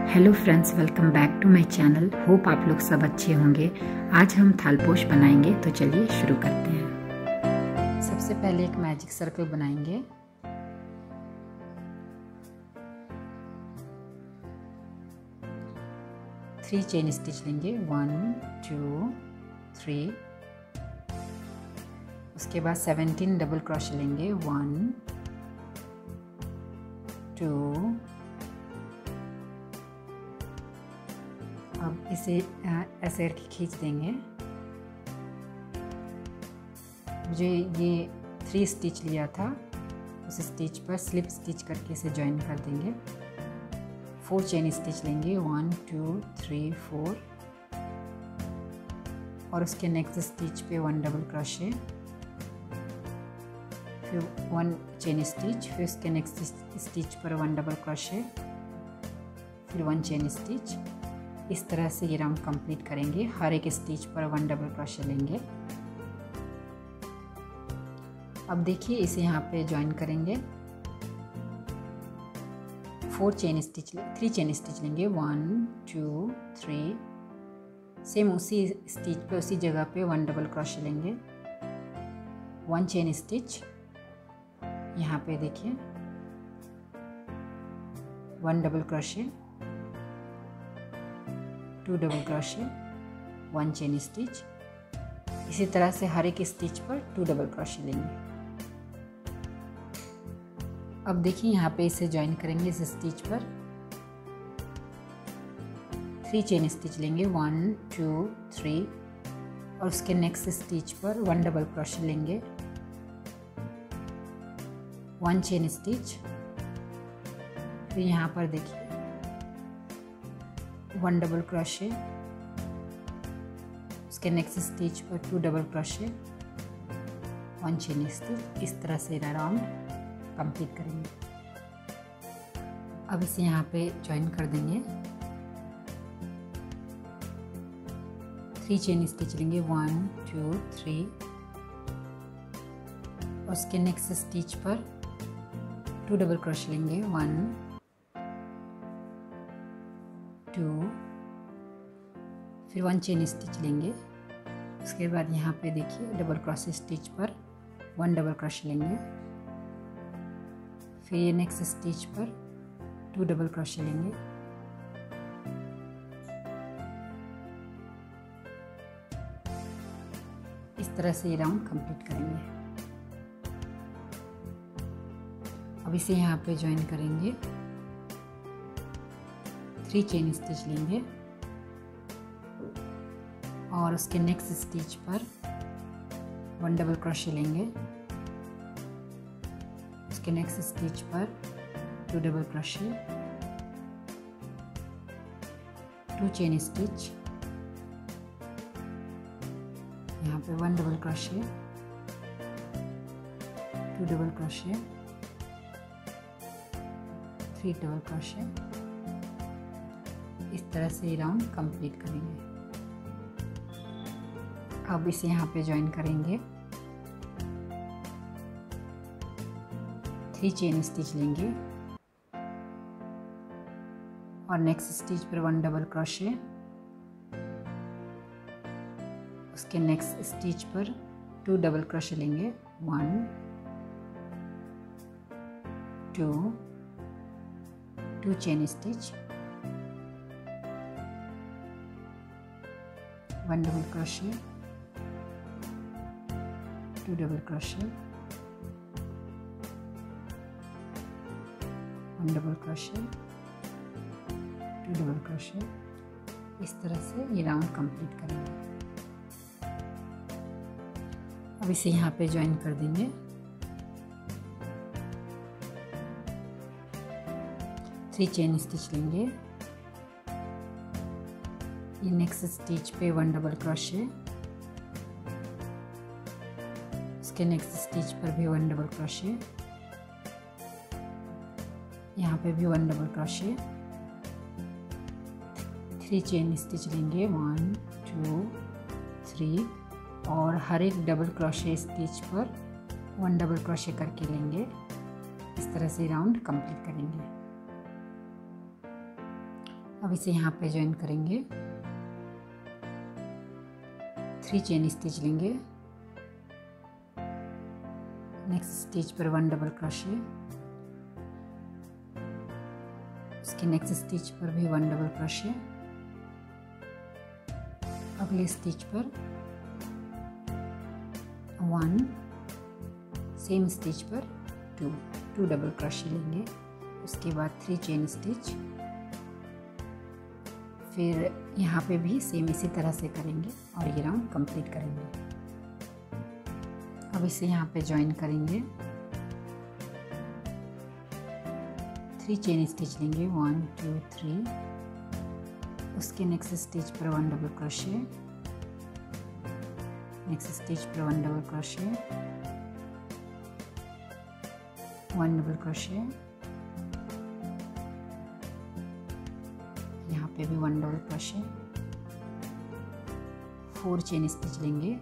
Hello friends, welcome back to my channel. Hope आप लोग सब अच्छे होंगे। आज हम थालपोश बनाएंगे, तो चलिए शुरू करते हैं। सबसे पहले एक मैजिक सर्कल बनाएंगे। थ्री चेन स्टिच लेंगे, 1 2 3। उसके बाद 17 डबल क्रोशे लेंगे, 1 2। अब इसे ऐसे करके खींच देंगे। मुझे ये 3 स्टिच लिया था, उस स्टिच पर स्लिप स्टिच करके इसे ज्वाइन कर देंगे। 4 चेन स्टिच लेंगे, 1 2 3 4। और उसके नेक्स्ट स्टिच पे 1 डबल क्रोशे, फिर 1 चेन स्टिच, फिर उसके नेक्स्ट स्टिच पर 1 डबल क्रोशे, फिर 1 चेन स्टिच। इस तरह से ये राउंड कंप्लीट करेंगे। हर एक स्टिच पर 1 डबल क्रोशे लेंगे। अब देखिए इसे यहाँ पे ज्वाइन करेंगे। 3 चेन स्टिच लेंगे, 1 2 3। सेम उसी स्टिच पे उसी जगह पे 1 डबल क्रोशे लेंगे। 1 चेन स्टिच यहाँ पे देखिए, 1 double crochet, 2 double crochet, 1 chain stitch. इसी तरह से हर एक स्टिच पर 2 डबल क्रोशे लेंगे। अब देखिए यहाँ पे इसे ज्वाइन करेंगे। इस स्टिच पर 3 चेन स्टिच लेंगे, 1 2 3। और उसके नेक्स्ट स्टिच पर 1 डबल क्रोशे लेंगे, 1 चेन स्टिच। फिर यहाँ पर देखिए 1 डबल क्रोशे, उसके नेक्स्ट स्टिच पर 2 डबल क्रोशे, 1 चेन स्टिच। इस तरह से राउंड कंप्लीट करेंगे। अब इसे यहाँ पे ज्वाइन कर देंगे। 3 चेन स्टिच लेंगे, 1 2 3। और उसके नेक्स्ट स्टिच पर 2 डबल क्रोशे लेंगे, 1 2। फिर 1 चेन स्टिच लेंगे। उसके बाद यहाँ पे देखिए डबल क्रोशे स्टिच पर 1 डबल क्रोशे लेंगे। फिर ये नेक्स्ट स्टिच पर 2 डबल क्रोशे लेंगे। इस तरह से ये राउंड कंप्लीट करेंगे। अब इसे यहाँ पे ज्वाइन करेंगे। 3 चेन स्टिच लेंगे और उसके नेक्स्ट स्टिच पर 1 डबल क्रोशे लेंगे। उसके नेक्स्ट स्टिच पर 2 डबल क्रोशे, 2 चेन स्टिच। यहाँ पे 1 double crochet, 2 double crochet, 3 double crochet. इस तरह से ये राउंड कंप्लीट करेंगे। अब इसे यहाँ पे ज्वाइन करेंगे। 3 चेन स्टिच लेंगे और नेक्स्ट स्टिच पर 1 डबल क्रोशे, उसके नेक्स्ट स्टिच पर 2 डबल क्रोशे लेंगे, 1 2 chain stitch, 1 double crochet, 2 double crochet, 1 double crochet, 2 double crochet. इस तरह से ये राउंड कंप्लीट करेंगे। अब इसे यहाँ पे ज्वाइन कर देंगे। 3 चेन स्टिच लेंगे। ये नेक्स्ट स्टिच पे 1 डबल क्रोशे, उसके नेक्स्ट स्टिच पर भी 1 डबल क्रोशे, यहाँ पे भी 1 डबल क्रोशे। 3 चेन स्टिच लेंगे, 1 2 3। और हर एक डबल क्रोशे स्टिच पर 1 डबल क्रोशे करके लेंगे। इस तरह से राउंड कंप्लीट करेंगे। अब इसे यहाँ पे ज्वाइन करेंगे। 3 चेन स्टिच लेंगे, नेक्स्ट स्टिच पर 1 डबल क्रोशे, उसके नेक्स्ट स्टिच पर भी 1 डबल क्रोशे, अगले स्टिच पर 1, सेम स्टिच पर 2 डबल क्रोशे लेंगे, उसके बाद 3 चेन स्टिच, फिर यहाँ पे भी सेम इसी तरह से करेंगे और ये राउंड कंप्लीट करेंगे। अब इसे यहाँ पे ज्वाइन करेंगे, 3 चेन स्टिच लेंगे, 1 2 3, उसके नेक्स्ट स्टिच पर 1 डबल क्रोशे, नेक्स्ट स्टिच पर 1 डबल क्रोशे, 1 डबल क्रोशे, यहाँ पे भी 1 डबल क्रोशे, 4 चेन स्टिच लेंगे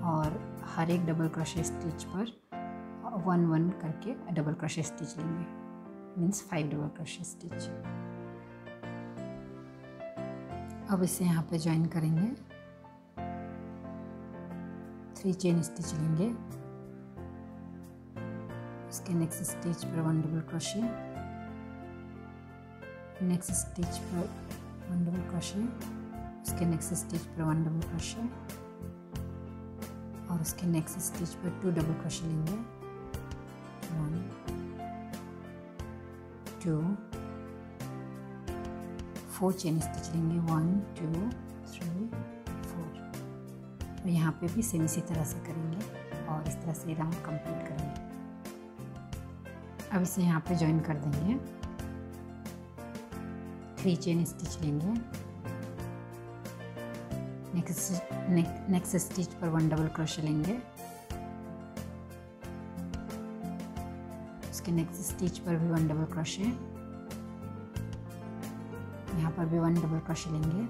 और हर एक डबल क्रोशे स्टिच पर 1 1 करके डबल क्रोशे स्टिच लेंगे, मीन्स 5 डबल क्रोशे स्टिच। अब इसे यहाँ पे ज्वाइन करेंगे, 3 चेन स्टिच लेंगे, उसके नेक्स्ट स्टिच पर 1 डबल क्रोशे, नेक्स्ट स्टिच पर 1 डबल क्रोशे, उसके नेक्स्ट स्टिच पर 1 डबल क्रोशे और उसके नेक्स्ट स्टिच पर 2 डबल क्रोशे लेंगे, 1 2 4 चेन स्टिच लेंगे, 1 2 3 4 और यहाँ पे भी सेम इसी तरह से करेंगे और इस तरह से राउंड कंप्लीट करेंगे। अब इसे यहाँ पे ज्वाइन कर देंगे, 3 चेन स्टिच लेंगे, नेक्स्ट स्टिच पर 1 डबल क्रोशे लेंगे, उसके नेक्स्ट स्टिच पर भी 1 डबल क्रोशे, यहाँ पर भी 1 डबल क्रोशे लेंगे,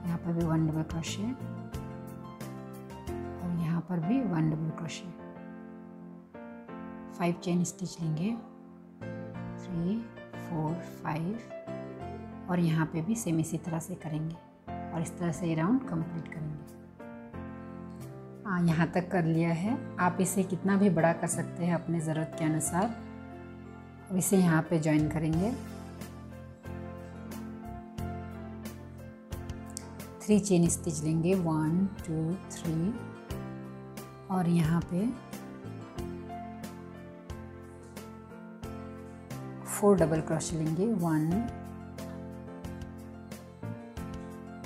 यहाँ पर भी 1 डबल क्रोशे और यहाँ पर भी 1 डबल क्रोशे, 5 चेन स्टिच लेंगे, 3 4 5 और यहाँ पे भी सेम इसी तरह से करेंगे और इस तरह से ये राउंड कंप्लीट करेंगे। यहाँ तक कर लिया है, आप इसे कितना भी बड़ा कर सकते हैं अपने ज़रूरत के अनुसार। अब इसे यहाँ पे ज्वाइन करेंगे, 3 चेन स्टिच लेंगे, 1 2 3 और यहाँ पे 4 डबल क्रोशे लेंगे, 1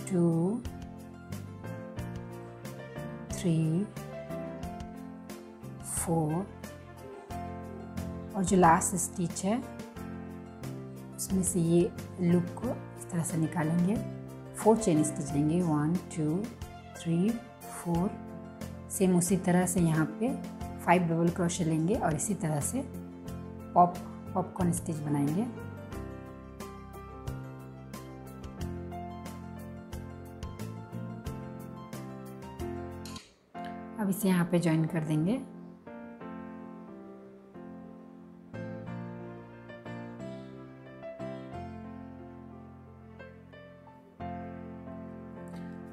2 3 4 और जो लास्ट स्टिच है उसमें से ये लूप को इस तरह से निकालेंगे, 4 चेन स्टिच लेंगे, 1 2 3 4 सेम उसी तरह से यहाँ पे 5 डबल क्रोशे लेंगे और इसी तरह से पॉपकॉर्न स्टिच बनाएंगे। अब इसे यहाँ पे ज्वाइन कर देंगे,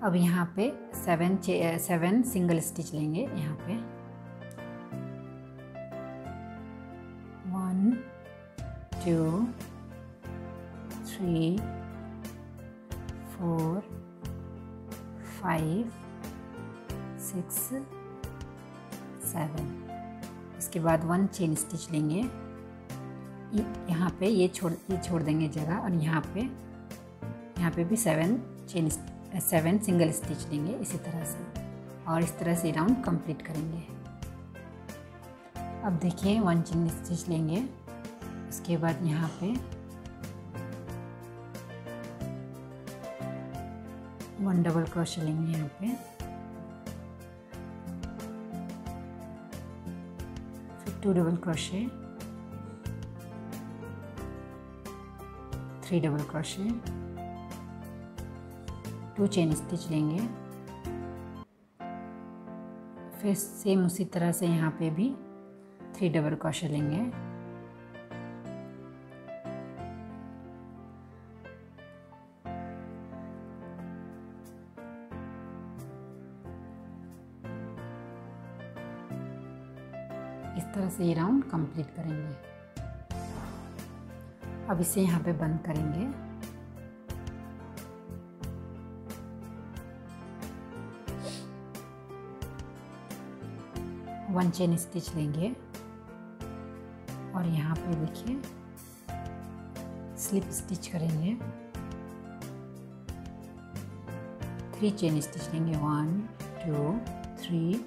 अब यहाँ पे 7 सिंगल स्टिच लेंगे, यहाँ पे 1 2 3 4 5 6 7 इसके बाद 1 चेन स्टिच लेंगे, यहाँ पे ये छोड़ देंगे जगह और यहाँ पे भी 7 सिंगल स्टिच लेंगे इसी तरह से और इस तरह से राउंड कंप्लीट करेंगे। अब देखिए 1 चेन स्टिच लेंगे, उसके बाद यहाँ पे 1 डबल क्रोशे लेंगे, यहाँ पे फिर 2 double crochet, 3 double crochet, 2 chain stitch लेंगे, फिर सेम उसी तरह से यहाँ पे भी 3 डबल क्रोशे लेंगे इस तरह से ये राउंड कंप्लीट करेंगे। अब इसे यहाँ पे बंद करेंगे। वन चेन स्टिच लेंगे और यहाँ पे देखिए स्लिप स्टिच करेंगे। 3 चेन स्टिच लेंगे, 1 2 3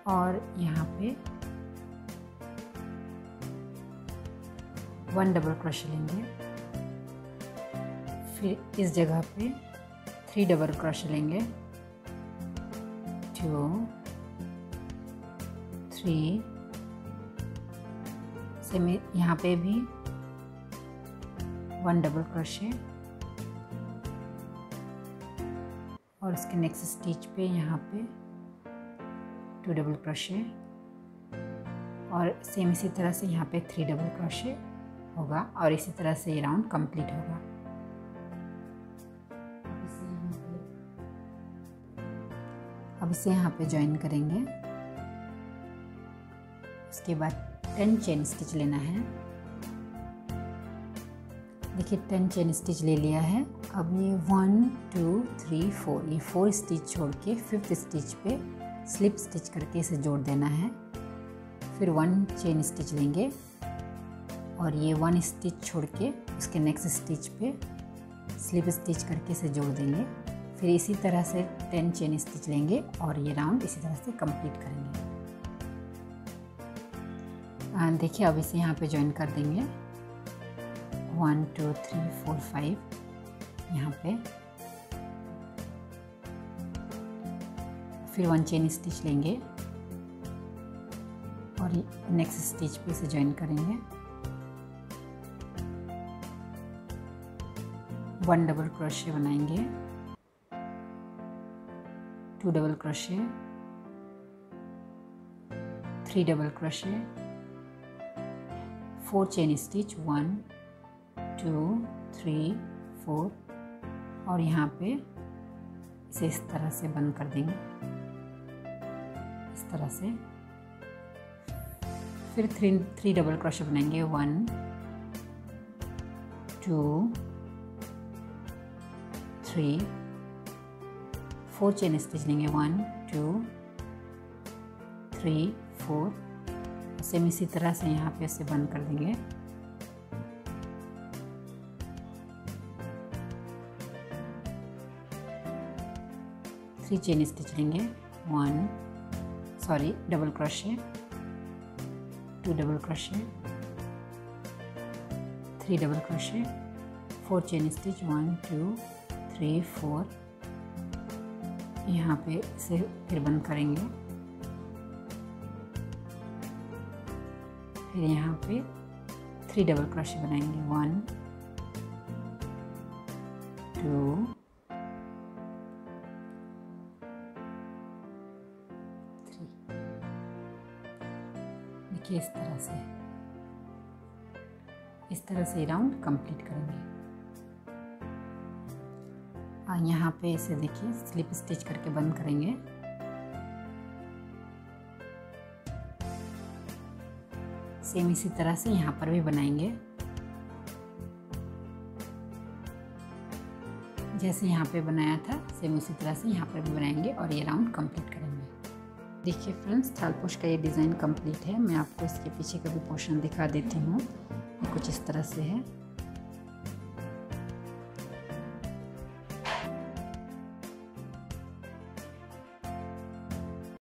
और यहाँ पे 1 डबल क्रोशे लेंगे। फिर इस जगह पे 3 डबल क्रोशे लेंगे, 2 3 सेम यहाँ पे भी 1 डबल क्रोशे और इसके नेक्स्ट स्टिच पे यहाँ पे 2 डबल क्रोशे और सेम इसी तरह से यहाँ पे 3 डबल क्रोशे होगा और इसी तरह से ये राउंड कंप्लीट होगा। अब इसे यहाँ पे ज्वाइन करेंगे। उसके बाद 10 चेन स्टिच लेना है। देखिए 10 चेन स्टिच ले लिया है। अब ये 1 2 3 4 ये 4 स्टिच छोड़ के 5th stitch pay slip stitch करके इसे जोड़ देना है। फिर 1 चेन स्टिच लेंगे और ये 1 स्टिच छोड़ के उसके next stitch pay slip stitch करके इसे जोड़ देंगे। फिर इसी तरह से 10 चेन स्टिच लेंगे और ये राउंड इसी तरह से कंप्लीट करेंगे। देखिए अब इसे यहाँ पे ज्वाइन कर देंगे। 1 2 3 4 5 यहाँ पे फिर 1 चेन स्टिच लेंगे और नेक्स्ट स्टिच पे इसे ज्वाइन करेंगे। 1 डबल क्रोशे बनाएंगे, 2 double crochet, 3 double crochet, 4 chain stitch, 1 2 3 4 और यहाँ पे इसे इस तरह से बंद कर देंगे, इस तरह से। फिर 3 डबल क्रोशे बनाएंगे, 1 2 3 4 चेन स्टिच लेंगे, 1 2 3 4 सेम इसी तरह से यहाँ पे इसे बंद कर देंगे। थ्री चेन स्टिच लेंगे, double crochet, 2 double crochet, 3 double crochet, 4 chain stitch, 1 2 3 4 यहाँ पे इसे फिर बंद करेंगे। फिर यहाँ पे 3 डबल क्रोशे बनाएंगे, 1 2 3। देखिए इस तरह से राउंड कंप्लीट करेंगे। यहाँ पे इसे देखिए स्लिप स्टिच करके बंद करेंगे। सेम इसी तरह से यहाँ पर भी बनाएंगे, जैसे यहाँ पे बनाया था सेम उसी तरह से यहाँ पर भी बनाएंगे और ये राउंड कंप्लीट करेंगे। देखिए फ्रेंड्स, थालपोश का ये डिज़ाइन कंप्लीट है। मैं आपको इसके पीछे का भी पोर्शन दिखा देती हूँ। कुछ इस तरह से है।